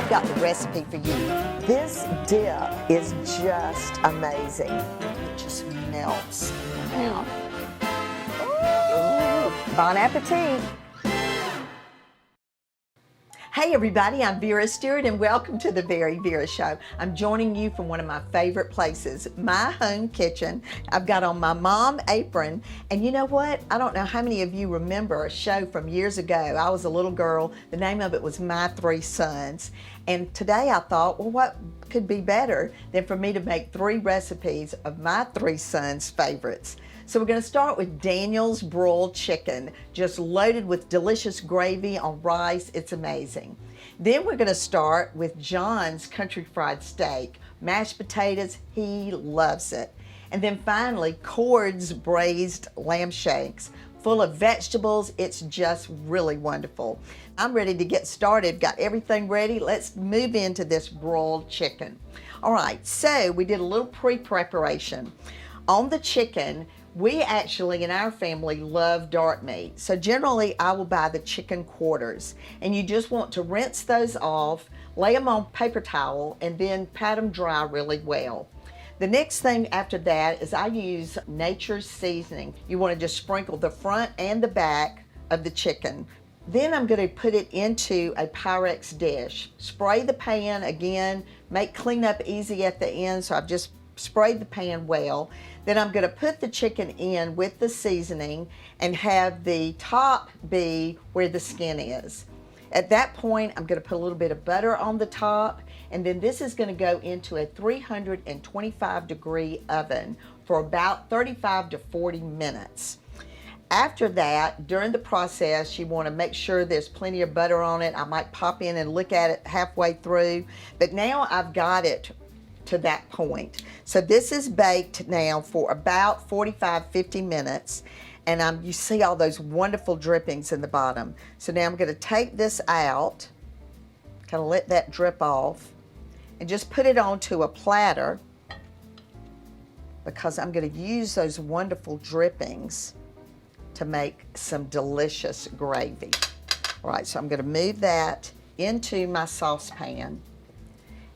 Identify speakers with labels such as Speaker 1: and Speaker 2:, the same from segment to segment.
Speaker 1: I've got the recipe for you. This dip is just amazing. It just melts in your mouth. Ooh. Bon appetit. Hey everybody, I'm Vera Stewart and welcome to the VeryVera Show. I'm joining you from one of my favorite places, my home kitchen. I've got on my mom apron, and you know what? I don't know how many of you remember a show from years ago. I was a little girl. The name of it was My Three Sons. And today I thought, well, what could be better than for me to make 3 recipes of my 3 sons' favorites? So we're going to start with Daniel's broiled chicken, just loaded with delicious gravy on rice. It's amazing. Then we're going to start with John's country fried steak, mashed potatoes. He loves it. And then finally, Cord's braised lamb shanks, full of vegetables. It's just really wonderful. I'm ready to get started. Got everything ready. Let's move into this broiled chicken. All right, so we did a little pre-preparation. On the chicken, we actually, in our family, love dark meat. So generally, I will buy the chicken quarters. And you just want to rinse those off, lay them on paper towel, and then pat them dry really well. The next thing after that is I use nature's seasoning. You want to just sprinkle the front and the back of the chicken. Then I'm going to put it into a Pyrex dish. Spray the pan again, make cleanup easy at the end, so I've just sprayed the pan well. Then I'm going to put the chicken in with the seasoning and have the top be where the skin is. At that point, I'm going to put a little bit of butter on the top, and then this is going to go into a 325-degree oven for about 35 to 40 minutes. After that, during the process, you want to make sure there's plenty of butter on it. I might pop in and look at it halfway through, but now I've got it to that point. So this is baked now for about 45-50 minutes, and you see all those wonderful drippings in the bottom. So now I'm going to take this out, kind of let that drip off, and just put it onto a platter because I'm going to use those wonderful drippings to make some delicious gravy. All right, so I'm going to move that into my saucepan.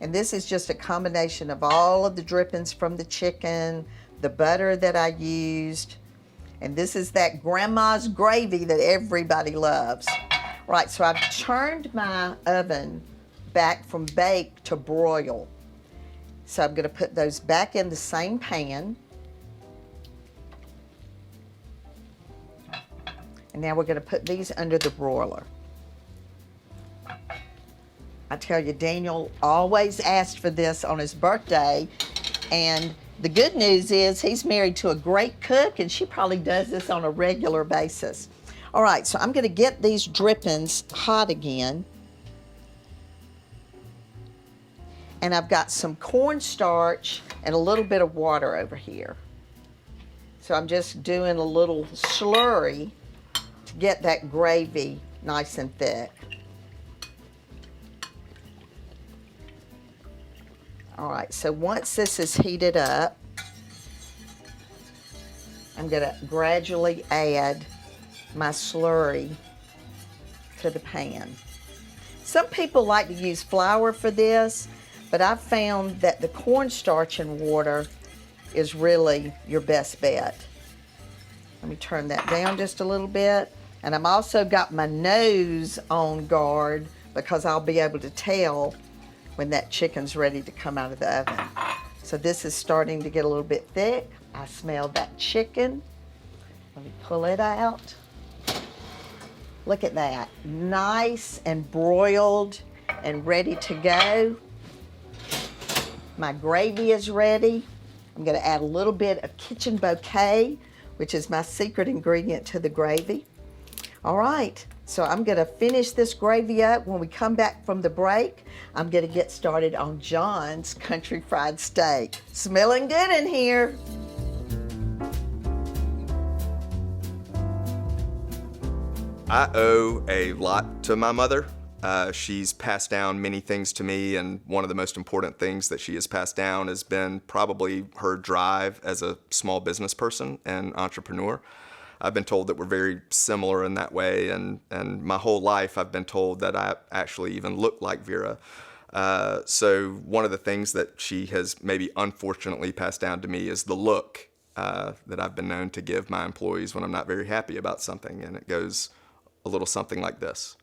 Speaker 1: And this is just a combination of all of the drippings from the chicken, the butter that I used, and this is that grandma's gravy that everybody loves. Right, so I've turned my oven back from bake to broil. So I'm going to put those back in the same pan. And now we're going to put these under the broiler. I tell you, Daniel always asked for this on his birthday, and the good news is he's married to a great cook, and she probably does this on a regular basis. All right, so I'm going to get these drippings hot again, and I've got some cornstarch and a little bit of water over here. So I'm just doing a little slurry to get that gravy nice and thick. All right, so once this is heated up, I'm going to gradually add my slurry to the pan. Some people like to use flour for this, but I've found that the cornstarch and water is really your best bet. Let me turn that down just a little bit. And I've also got my nose on guard because I'll be able to tell when that chicken's ready to come out of the oven. So this is starting to get a little bit thick. I smell that chicken. Let me pull it out. Look at that. Nice and broiled and ready to go. My gravy is ready. I'm going to add a little bit of kitchen bouquet, which is my secret ingredient to the gravy. All right. So I'm going to finish this gravy up. When we come back from the break, I'm going to get started on John's country fried steak. Smelling good in here.
Speaker 2: I owe a lot to my mother. She's passed down many things to me, and one of the most important things that she has passed down has been probably her drive as a small business person and entrepreneur. I've been told that we're very similar in that way, and my whole life I've been told that I actually even look like Vera. So one of the things that she has maybe unfortunately passed down to me is the look that I've been known to give my employees when I'm not very happy about something. And it goes a little something like this.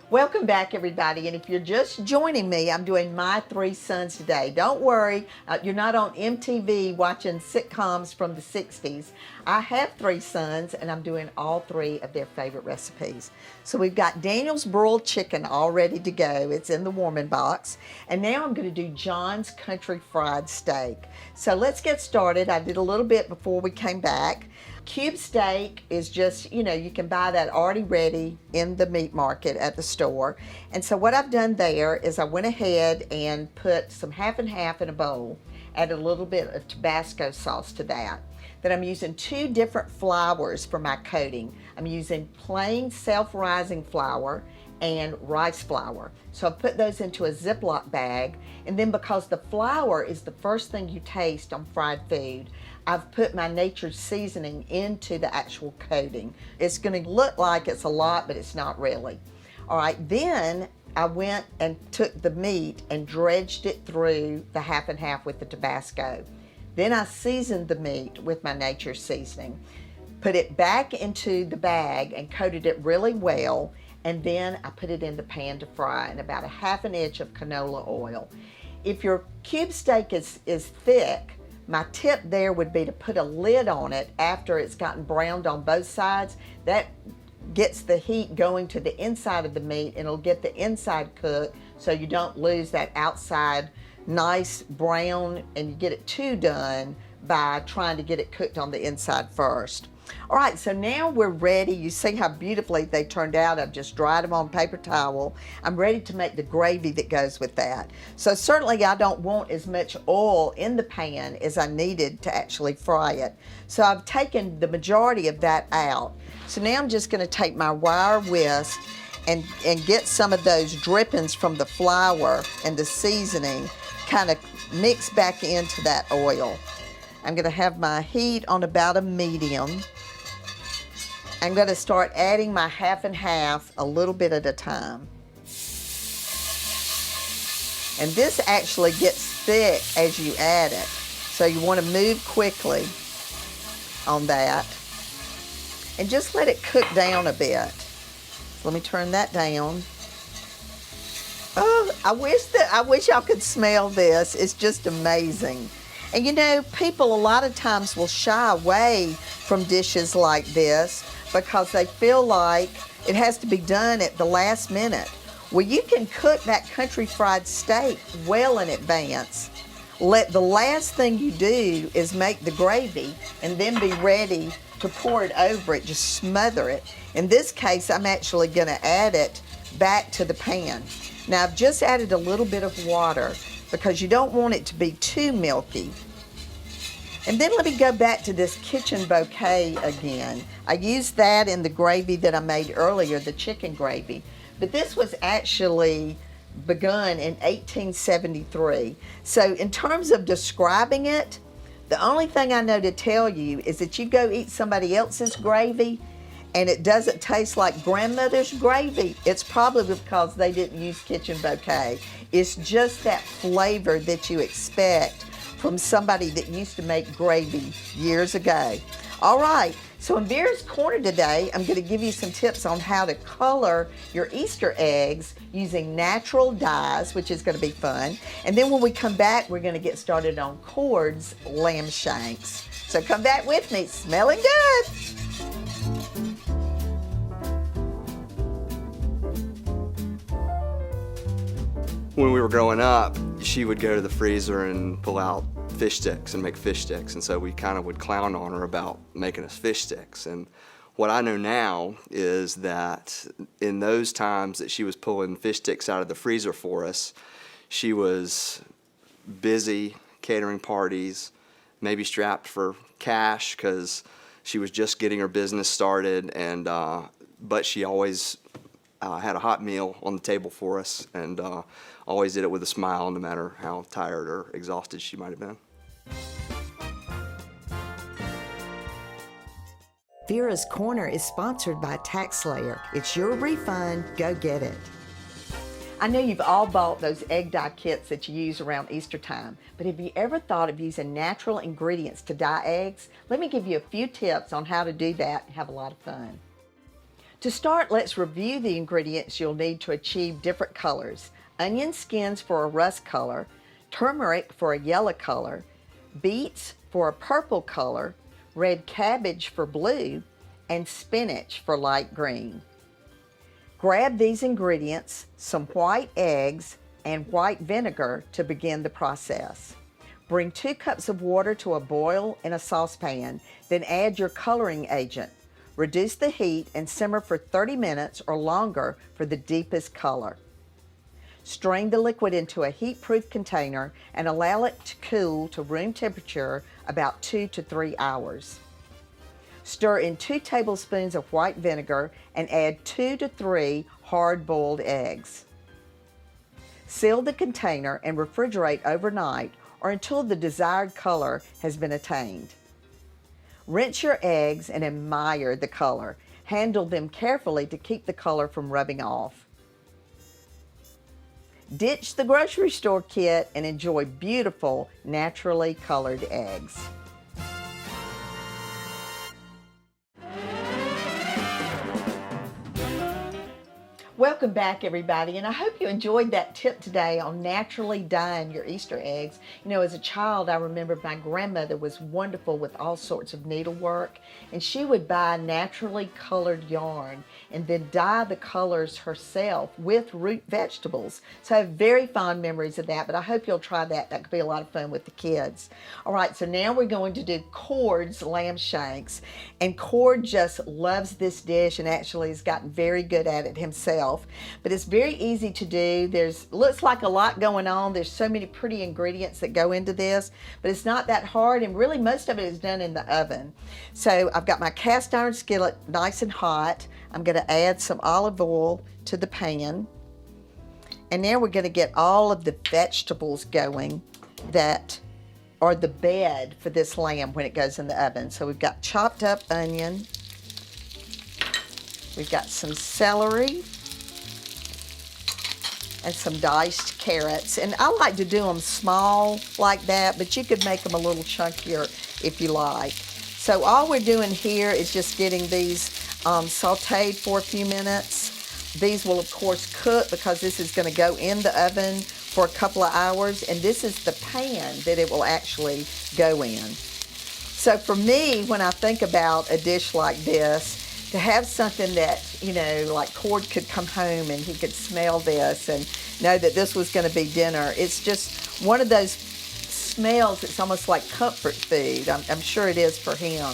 Speaker 1: Welcome back, everybody. And if you're just joining me, I'm doing My Three Sons today. Don't worry, you're not on MTV watching sitcoms from the 60s. I have three sons, and I'm doing all three of their favorite recipes. So we've got Daniel's broiled chicken all ready to go. It's in the warming box. And now I'm going to do John's country fried steak. So let's get started. I did a little bit before we came back. Cube steak is just, you can buy that already ready in the meat market at the store. And so what I've done there is I went ahead and put some half and half in a bowl, added a little bit of Tabasco sauce to that. Then I'm using two different flours for my coating. I'm using plain self-rising flour and rice flour. So I put those into a Ziploc bag, and then because the flour is the first thing you taste on fried food, I've put my nature's seasoning into the actual coating. It's gonna look like it's a lot, but it's not really. All right, then I went and took the meat and dredged it through the half and half with the Tabasco. Then I seasoned the meat with my nature's seasoning, put it back into the bag and coated it really well, and then I put it in the pan to fry in about a half an inch of canola oil. If your cube steak is thick, my tip there would be to put a lid on it after it's gotten browned on both sides. That gets the heat going to the inside of the meat, and it'll get the inside cooked so you don't lose that outside nice brown and you get it too done by trying to get it cooked on the inside first. All right, so now we're ready. You see how beautifully they turned out. I've just dried them on paper towel. I'm ready to make the gravy that goes with that. So certainly I don't want as much oil in the pan as I needed to actually fry it. So I've taken the majority of that out. So now I'm just gonna take my wire whisk and get some of those drippings from the flour and the seasoning kind of mixed back into that oil. I'm gonna have my heat on about a medium. I'm gonna start adding my half and half a little bit at a time. And this actually gets thick as you add it. So you wanna move quickly on that. And just let it cook down a bit. So let me turn that down. Oh, I wish y'all could smell this. It's just amazing. And people a lot of times will shy away from dishes like this because they feel like it has to be done at the last minute. Well, you can cook that country fried steak well in advance. The last thing you do is make the gravy and then be ready to pour it over it, just smother it. In this case, I'm actually gonna add it back to the pan. Now, I've just added a little bit of water because you don't want it to be too milky. And then let me go back to this kitchen bouquet again. I used that in the gravy that I made earlier, the chicken gravy. But this was actually begun in 1873. So in terms of describing it, the only thing I know to tell you is that you go eat somebody else's gravy and it doesn't taste like grandmother's gravy, it's probably because they didn't use kitchen bouquet. It's just that flavor that you expect from somebody that used to make gravy years ago. All right, so in Vera's Corner today, I'm gonna give you some tips on how to color your Easter eggs using natural dyes, which is gonna be fun. And then when we come back, we're gonna get started on Cord's lamb shanks. So come back with me, smelling good.
Speaker 3: When we were growing up, she would go to the freezer and pull out fish sticks and make fish sticks, and so we kind of would clown on her about making us fish sticks. And what I know now is that in those times that she was pulling fish sticks out of the freezer for us, she was busy catering parties, maybe strapped for cash because she was just getting her business started, and but she always had a hot meal on the table for us, and always did it with a smile no matter how tired or exhausted she might have been.
Speaker 1: Vera's Corner is sponsored by TaxSlayer. It's your refund. Go get it. I know you've all bought those egg dye kits that you use around Easter time, but have you ever thought of using natural ingredients to dye eggs? Let me give you a few tips on how to do that and have a lot of fun. To start, let's review the ingredients you'll need to achieve different colors. Onion skins for a rust color, turmeric for a yellow color, beets for a purple color, red cabbage for blue, and spinach for light green. Grab these ingredients, some white eggs, and white vinegar to begin the process. Bring 2 cups of water to a boil in a saucepan, then add your coloring agent. Reduce the heat and simmer for 30 minutes or longer for the deepest color. Strain the liquid into a heat-proof container and allow it to cool to room temperature about 2 to 3 hours. Stir in 2 tablespoons of white vinegar and add 2 to 3 hard-boiled eggs. Seal the container and refrigerate overnight or until the desired color has been attained. Rinse your eggs and admire the color. Handle them carefully to keep the color from rubbing off. Ditch the grocery store kit and enjoy beautiful, naturally colored eggs. Welcome back, everybody, and I hope you enjoyed that tip today on naturally dyeing your Easter eggs. You know, as a child, I remember my grandmother was wonderful with all sorts of needlework, and she would buy naturally colored yarn and then dye the colors herself with root vegetables. So I have very fond memories of that, but I hope you'll try that. That could be a lot of fun with the kids. All right, so now we're going to do Cord's lamb shanks, and Cord just loves this dish and actually has gotten very good at it himself. But it's very easy to do. Looks like a lot going on. There's so many pretty ingredients that go into this, but it's not that hard, and really most of it is done in the oven. So I've got my cast iron skillet nice and hot. I'm going to add some olive oil to the pan, and now we're going to get all of the vegetables going that are the bed for this lamb when it goes in the oven. So we've got chopped up onion, we've got some celery, and some diced carrots. And I like to do them small like that, but you could make them a little chunkier if you like. So all we're doing here is just getting these sauteed for a few minutes. These will of course cook because this is going to go in the oven for a couple of hours, and this is the pan that it will actually go in. So for me, when I think about a dish like this, to have something that, you know, like Cord could come home and he could smell this and know that this was going to be dinner. It's just one of those smells. It's almost like comfort food. I'm sure it is for him.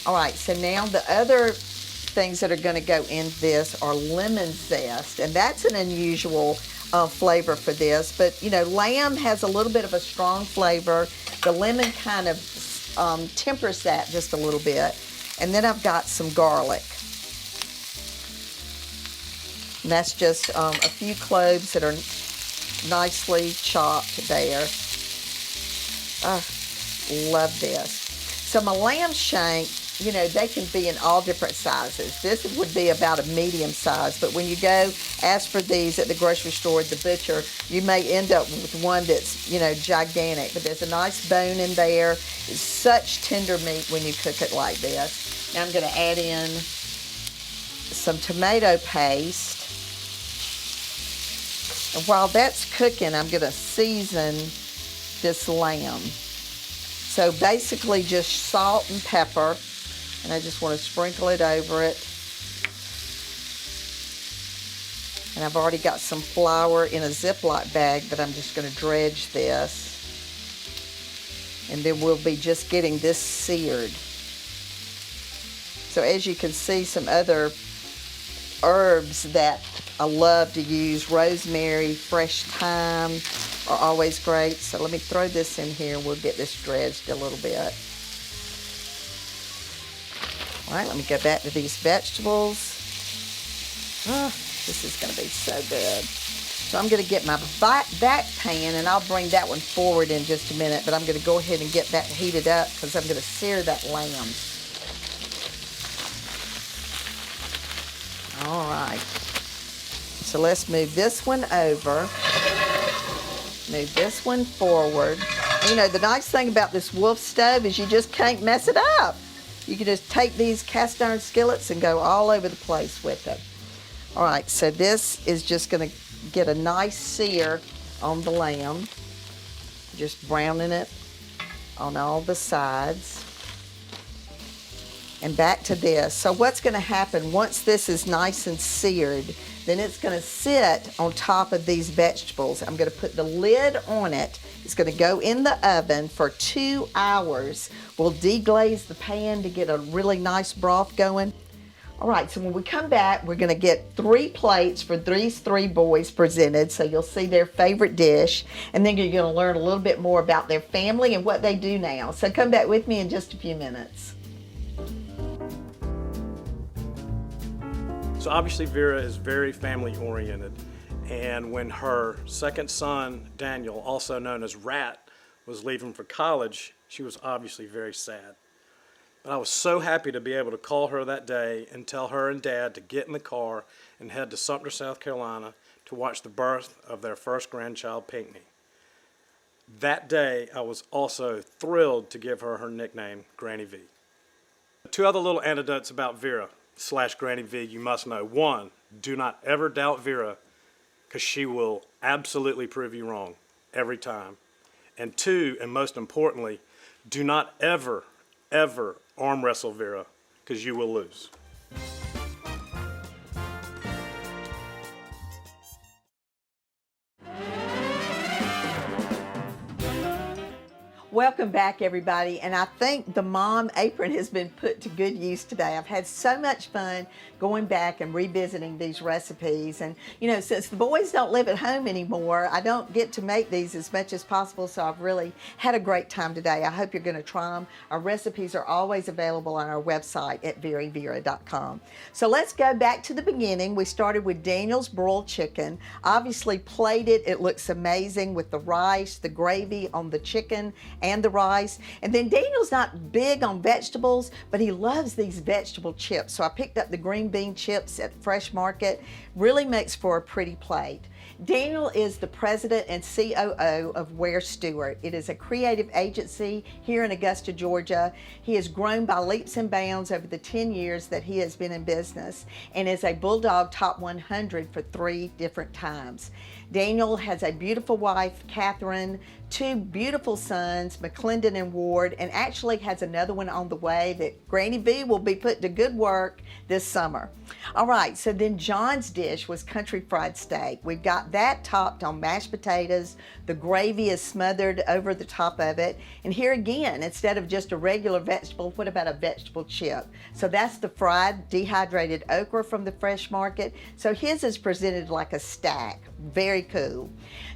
Speaker 1: All right, so now the other things that are going to go in this are lemon zest, and that's an unusual flavor for this. But, you know, lamb has a little bit of a strong flavor. The lemon kind of tempers that just a little bit. And then I've got some garlic. And that's just a few cloves that are nicely chopped there. Love this. So my lamb shank, you know, they can be in all different sizes. This would be about a medium size, but when you go ask for these at the grocery store, at the butcher, you may end up with one that's, you know, gigantic, but there's a nice bone in there. It's such tender meat when you cook it like this. Now I'm going to add in some tomato paste. And while that's cooking, I'm going to season this lamb. So basically just salt and pepper. And I just want to sprinkle it over it. And I've already got some flour in a Ziploc bag that I'm just going to dredge this. And then we'll be just getting this seared. So as you can see, some other herbs that I love to use, rosemary, fresh thyme are always great. So let me throw this in here and we'll get this dredged a little bit. All right, let me go back to these vegetables. Oh, this is going to be so good. So I'm going to get my back pan, and I'll bring that one forward in just a minute, but I'm going to go ahead and get that heated up because I'm going to sear that lamb. All right. So let's move this one over. Move this one forward. You know, the nice thing about this Wolf stove is you just can't mess it up. You can just take these cast iron skillets and go all over the place with it. All right, so this is just gonna get a nice sear on the lamb. Just browning it on all the sides. And back to this. So what's gonna happen once this is nice and seared, then it's gonna sit on top of these vegetables. I'm gonna put the lid on it. It's gonna go in the oven for 2 hours. We'll deglaze the pan to get a really nice broth going. All right, so when we come back, we're gonna get 3 plates for these 3 boys presented, so you'll see their favorite dish, and then you're gonna learn a little bit more about their family and what they do now. So come back with me in just a few minutes.
Speaker 4: So obviously Vera is very family oriented, and when her second son, Daniel, also known as Rat, was leaving for college, she was obviously very sad. But I was so happy to be able to call her that day and tell her and Dad to get in the car and head to Sumter, South Carolina to watch the birth of their first grandchild, Pinckney. That day, I was also thrilled to give her nickname, Granny V. 2 other little anecdotes about Vera / Granny V you must know. 1, do not ever doubt Vera, because she will absolutely prove you wrong every time. And 2, and most importantly, do not ever arm wrestle Vera, because you will lose.
Speaker 1: Welcome back, everybody, and I think the mom apron has been put to good use today. I've had so much fun going back and revisiting these recipes, and you know, since the boys don't live at home anymore, I don't get to make these as much as possible, so I've really had a great time today. I hope you're going to try them. Our recipes are always available on our website at VeryVera.com. So let's go back to the beginning. We started with Daniel's broiled chicken. Obviously plated, it looks amazing with the rice, the gravy on the chicken, and the rice. And then Daniel's not big on vegetables, but he loves these vegetable chips. So I picked up the green bean chips at Fresh Market. Really makes for a pretty plate. Daniel is the president and COO of Ware Stewart. It is a creative agency here in Augusta, Georgia. He has grown by leaps and bounds over the 10 years that he has been in business and is a Bulldog Top 100 for 3 different times. Daniel has a beautiful wife, Catherine, 2 beautiful sons, McClendon and Ward, and actually has another one on the way that Granny V will be put to good work this summer. All right, so then John's dish was country fried steak. We've got that topped on mashed potatoes. The gravy is smothered over the top of it. And here again, instead of just a regular vegetable, what about a vegetable chip? So that's the fried dehydrated okra from the Fresh Market. So his is presented like a stack. Very cool.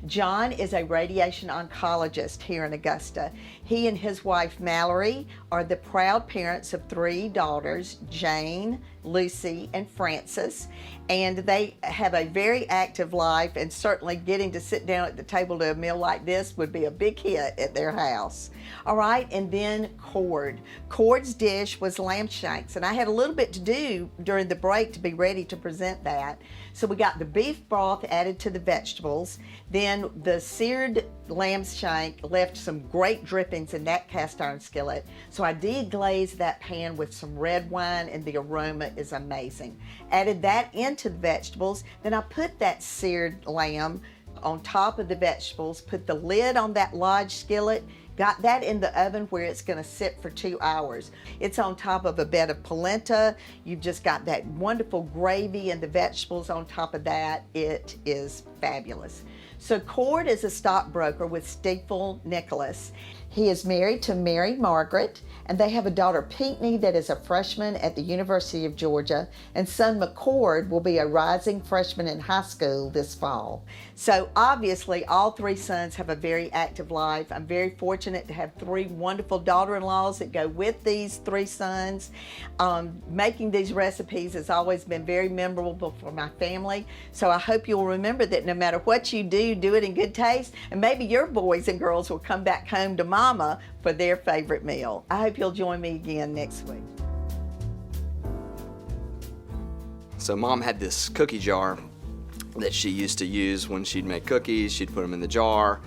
Speaker 1: John is a radiation oncologist here in Augusta. He and his wife Mallory are the proud parents of 3 daughters, Jane, Lucy, and Frances, and they have a very active life, and certainly getting to sit down at the table to a meal like this would be a big hit at their house. All right, and then Cord. Cord's dish was lamb shanks, and I had a little bit to do during the break to be ready to present that. So we got the beef broth added to the vegetables, then the seared lamb shank left some great drippings in that cast iron skillet. So I deglazed that pan with some red wine, and the aroma is amazing. Added that into the vegetables, then I put that seared lamb on top of the vegetables, put the lid on that large skillet, got that in the oven where it's going to sit for 2 hours. It's on top of a bed of polenta. You've just got that wonderful gravy and the vegetables on top of that. It is fabulous. So Cord is a stockbroker with Stifel Nicholas. He is married to Mary Margaret, and they have a daughter, Pinckney, that is a freshman at the University of Georgia, and son McCord will be a rising freshman in high school this fall. So obviously all 3 sons have a very active life. I'm very fortunate to have 3 wonderful daughter-in-laws that go with these 3 sons. Making these recipes has always been very memorable for my family. So I hope you'll remember that no matter what you do it in good taste, and maybe your boys and girls will come back home to Mama for their favorite meal. I hope you'll join me again next week.
Speaker 3: So Mom had this cookie jar that she used to use when she'd make cookies. She'd put them in the jar,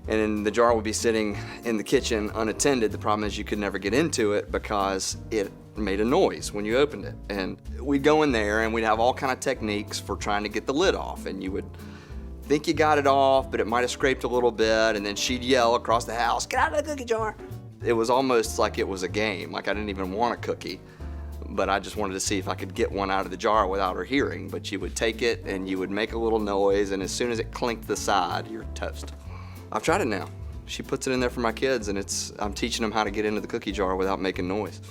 Speaker 3: and then the jar would be sitting in the kitchen unattended. The problem is you could never get into it because it made a noise when you opened it. And we'd go in there and we'd have all kind of techniques for trying to get the lid off, and you would think you got it off, but it might have scraped a little bit, and then she'd yell across the house, "Get out of the cookie jar!" It was almost like it was a game, like I didn't even want a cookie, but I just wanted to see if I could get one out of the jar without her hearing. But you would take it and you would make a little noise, and as soon as it clinked the side, you're toast. I've tried it now. She puts it in there for my kids, and I'm teaching them how to get into the cookie jar without making noise.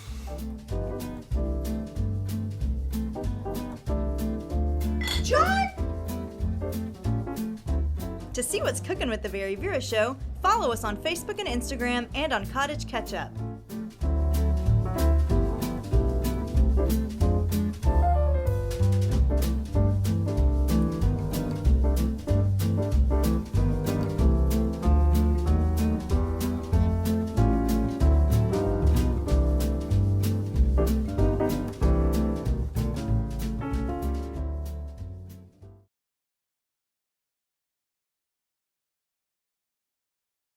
Speaker 1: John?
Speaker 5: To see what's cooking with the VeryVera Show, follow us on Facebook and Instagram and on Cottage Ketchup.